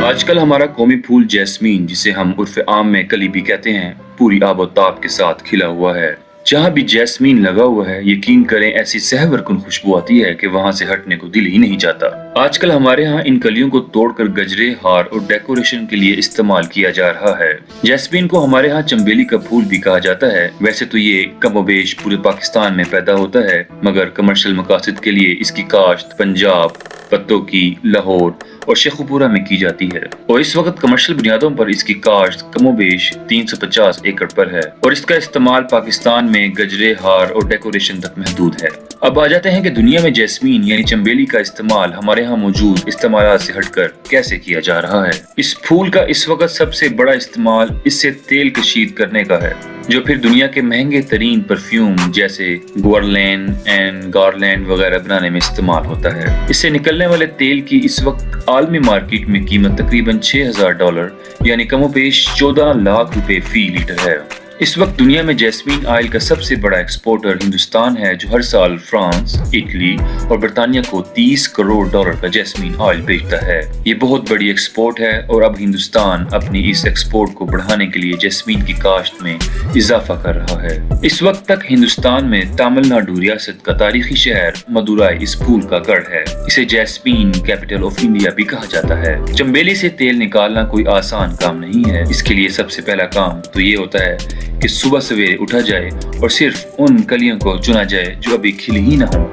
آج کل ہمارا قومی پھول جیسمین، جسے ہم عرف عام میں کلی بھی کہتے ہیں، پوری آب و تاب کے ساتھ کھلا ہوا ہے۔ جہاں بھی جیسمین لگا ہوا ہے، یقین کریں ایسی سحور کن خوشبو آتی ہے کہ وہاں سے ہٹنے کو دل ہی نہیں چاہتا۔ آج کل ہمارے ہاں ان کلیوں کو توڑ کر گجرے، ہار اور ڈیکوریشن کے لیے استعمال کیا جا رہا ہے۔ جیسمین کو ہمارے ہاں چنبیلی کا پھول بھی کہا جاتا ہے۔ ویسے تو یہ کم و بیش پورے پاکستان میں پیدا ہوتا ہے، مگر کمرشل مقاصد کے لیے اس کی کاشت پنجاب، پتوں کی، لاہور اور شیخوپورہ میں کی جاتی ہے، اور اس وقت کمرشل بنیادوں پر اس کی کاشت کم و بیش 350 ایکڑ پر ہے، اور اس کا استعمال پاکستان میں گجرے، ہار اور ڈیکوریشن تک محدود ہے۔ اب آ جاتے ہیں کہ دنیا میں جیسمین یعنی چنبیلی کا استعمال ہمارے ہاں موجود استعمالات سے ہٹ کر کیسے کیا جا رہا ہے۔ اس پھول کا اس وقت سب سے بڑا استعمال اس سے تیل کشید کرنے کا ہے، جو پھر دنیا کے مہنگے ترین پرفیوم جیسے گورلین اینڈ گارلینڈ وغیرہ بنانے میں استعمال ہوتا ہے۔ اس سے نکلنے والے تیل کی اس وقت عالمی مارکیٹ میں قیمت تقریباً $6000 یعنی کم و بیش 14 لاکھ روپے فی لیٹر ہے۔ اس وقت دنیا میں جیسمین آئل کا سب سے بڑا ایکسپورٹر ہندوستان ہے، جو ہر سال فرانس، اٹلی اور برطانیہ کو $30 کروڑ کا جیسمین آئل بیچتا ہے۔ یہ بہت بڑی ایکسپورٹ ہے، اور اب ہندوستان اپنی اس ایکسپورٹ کو بڑھانے کے لیے جیسمین کی کاشت میں اضافہ کر رہا ہے۔ اس وقت تک ہندوستان میں تامل ناڈو ریاست کا تاریخی شہر مدورائی اس پھول کا گڑھ ہے۔ اسے جیسمین کیپٹل آف انڈیا بھی کہا جاتا ہے۔ چنبیلی سے تیل نکالنا کوئی آسان کام نہیں ہے۔ اس کے لیے سب سے پہلا کام تو یہ ہوتا ہے کہ صبح سویرے اٹھا جائے اور صرف ان کلیوں کو چنا جائے جو ابھی کھلی ہی نہ ہوں،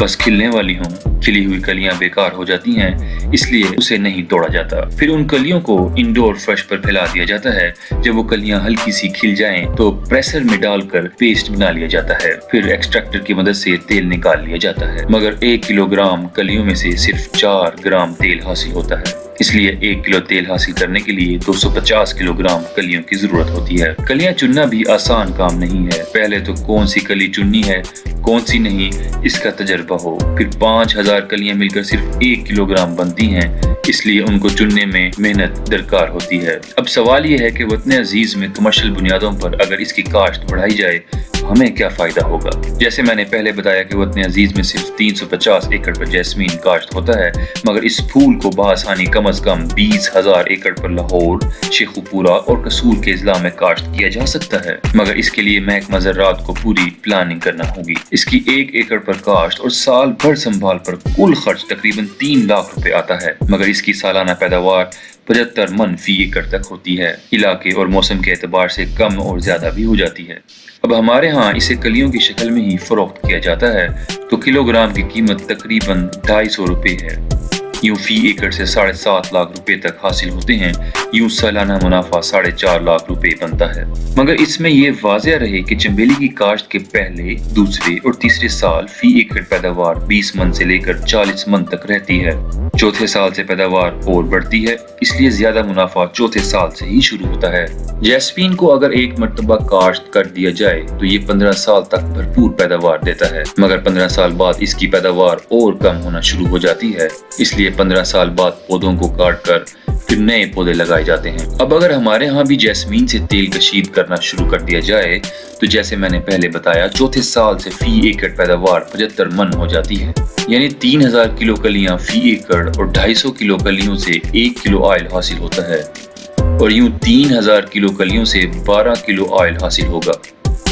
بس کھلنے والی ہوں۔ کھلی ہوئی کلیاں بیکار ہو جاتی ہیں، اس لیے اسے نہیں توڑا جاتا۔ پھر ان کلیوں کو انڈور فرش پر پھیلا دیا جاتا ہے۔ جب وہ کلیاں ہلکی سی کھل جائیں تو پریسر میں ڈال کر پیسٹ بنا لیا جاتا ہے۔ پھر ایکسٹریکٹر کی مدد سے تیل نکال لیا جاتا ہے، مگر 1 کلو گرام کلیوں میں سے صرف 4 گرام تیل حاصل ہوتا ہے۔ اس لیے 1 کلو تیل حاصل کرنے کے لیے 250 کلو گرام کلیوں کی ضرورت ہوتی ہے۔ کلیاں چننا بھی آسان کام نہیں ہے۔ پہلے تو کون سی کلی چننی ہے، کون سی نہیں، اس کا تجربہ ہو۔ پھر 5000 کلیاں مل کر صرف 1 کلو گرام بنتی ہیں، اس لیے ان کو چننے میں محنت درکار ہوتی ہے۔ اب سوال یہ ہے کہ وطن عزیز میں کمرشل بنیادوں پر اگر اس کی کاشت بڑھائی جائے ہمیں کیا فائدہ ہوگا؟ جیسے میں نے پہلے بتایا کہ وطن عزیز میں صرف 350 ایکڑ پر جیسمین کاشت ہوتا ہے، مگر اس پھول کو بآسانی کم از کم 20,000 ایکڑ پر لاہور، شیخوپورہ اور قصور کے اضلاع میں کاشت کیا جا سکتا ہے، مگر اس کے لیے محکمہ زراعت کو پوری پلاننگ کرنا ہوگی۔ اس کی 1 ایکڑ پر کاشت اور سال بھر سنبھال پر کل خرچ تقریباً 3 لاکھ روپے آتا ہے، مگر اس کی سالانہ پیداوار 75 من فی ایکڑ تک ہوتی ہے۔ علاقے اور موسم کے اعتبار سے کم اور زیادہ بھی ہو جاتی ہے۔ اب ہمارے ہاں اسے کلیوں کی شکل میں ہی فروخت کیا جاتا ہے، تو کلو گرام کی قیمت تقریباً 250 روپے ہے۔ یوں فی ایکڑ سے 7.5 لاکھ روپے تک حاصل ہوتے ہیں۔ یوں سالانہ منافع 4.5 لاکھ روپے بنتا ہے۔ مگر اس میں یہ واضح رہے کہ چنبیلی کی کاشت کے پہلے، دوسرے اور تیسرے سال فی ایکڑ پیداوار 20 من سے لے کر 40 من تک رہتی ہے۔ چوتھے سال سے پیداوار اور بڑھتی ہے، اس لیے زیادہ منافع چوتھے سال سے ہی شروع ہوتا ہے۔ جیسمین کو اگر ایک مرتبہ کاشت کر دیا جائے تو یہ 15 سال تک بھرپور پیداوار دیتا ہے، مگر 15 سال بعد اس کی پیداوار اور کم ہونا شروع ہو جاتی ہے۔ اس لیے 15 سال بعد پودوں کو کاٹ کر پھر نئے پودے لگائے جاتے ہیں۔ اب اگر ہمارے ہاں بھی جیسمین سے تیل کشید کرنا شروع کر دیا جائے تو جیسے میں نے پہلے بتایا، چوتھے سال سے فی ایکڑ پیداوار 75 من ہو جاتی ہے، یعنی 3000 کلو کلیاں فی ایکڑ اور 250 کلو کلیوں سے 1 کلو آئل حاصل ہوتا ہے، اور یوں 3000 کلو کلیوں سے 12 کلو آئل حاصل ہوگا،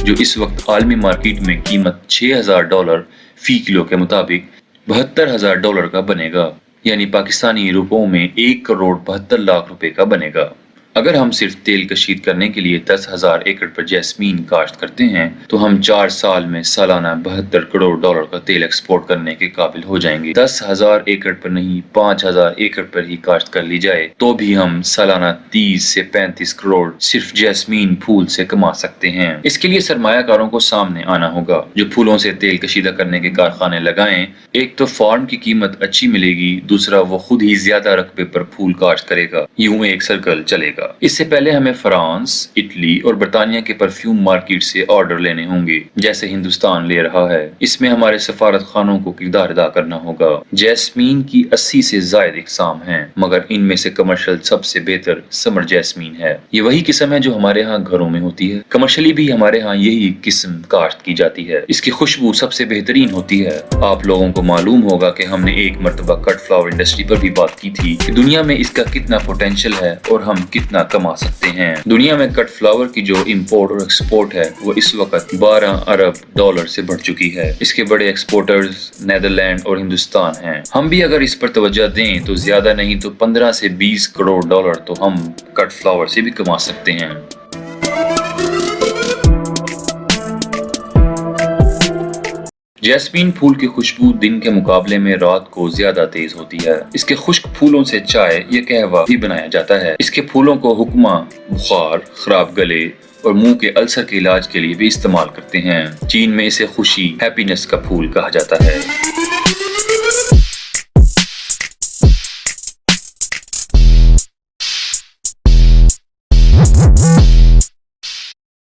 جو اس وقت عالمی مارکیٹ میں قیمت $6000 فی کلو کے مطابق $72,000 کا بنے گا، یعنی پاکستانی روپوں میں 1,72,00,000 روپے کا بنے گا۔ اگر ہم صرف تیل کشید کرنے کے لیے 10,000 ایکڑ پر جیسمین کاشت کرتے ہیں تو ہم 4 سال میں سالانہ $72 کروڑ کا تیل ایکسپورٹ کرنے کے قابل ہو جائیں گے۔ 10,000 ایکڑ پر نہیں، 5,000 ایکڑ پر ہی کاشت کر لی جائے تو بھی ہم سالانہ 30 سے 35 کروڑ صرف جیسمین پھول سے کما سکتے ہیں۔ اس کے لیے سرمایہ کاروں کو سامنے آنا ہوگا جو پھولوں سے تیل کشیدہ کرنے کے کارخانے لگائیں۔ ایک تو فارم کی قیمت اچھی ملے گی، دوسرا وہ خود ہی زیادہ رقبے پر پھول کاشت کرے گا۔ یوں ایک سرکل چلے گا۔ اس سے پہلے ہمیں فرانس، اٹلی اور برطانیہ کے پرفیوم مارکیٹ سے آرڈر لینے ہوں گے جیسے ہندوستان لے رہا ہے۔ اس میں ہمارے سفارت خانوں کو کردار ادا کرنا ہوگا۔ جیسمین کی 80 سے زائد اقسام ہیں، مگر ان میں سے کمرشل سب سے بہتر سمر جیسمین ہے۔ یہ وہی قسم ہے جو ہمارے ہاں گھروں میں ہوتی ہے۔ کمرشلی بھی ہمارے ہاں یہی قسم کاشت کی جاتی ہے۔ اس کی خوشبو سب سے بہترین ہوتی ہے۔ آپ لوگوں کو معلوم ہوگا کہ ہم نے ایک مرتبہ کٹ فلاور انڈسٹری پر بھی بات کی تھی کہ دنیا میں اس کا کتنا پوٹینشل ہے اور ہم کتنا کما سکتے ہیں۔ دنیا میں کٹ فلاور کی جو امپورٹ اور ایکسپورٹ ہے وہ اس وقت 12 ارب ڈالر سے بڑھ چکی ہے۔ اس کے بڑے ایکسپورٹرز نیدرلینڈ اور ہندوستان ہیں۔ ہم بھی اگر اس پر توجہ دیں تو زیادہ نہیں تو 15 سے 20 کروڑ ڈالر تو ہم کٹ فلاور سے بھی کما سکتے ہیں۔ جیسمین پھول کی خوشبو دن کے مقابلے میں رات کو زیادہ تیز ہوتی ہے۔ اس کے خشک پھولوں سے چائے یا قہوہ بھی بنایا جاتا ہے۔ اس کے پھولوں کو حکمہ، بخار، خراب گلے اور منہ کے السر کے علاج کے لیے بھی استعمال کرتے ہیں۔ چین میں اسے خوشی، ہیپینس کا پھول کہا جاتا ہے۔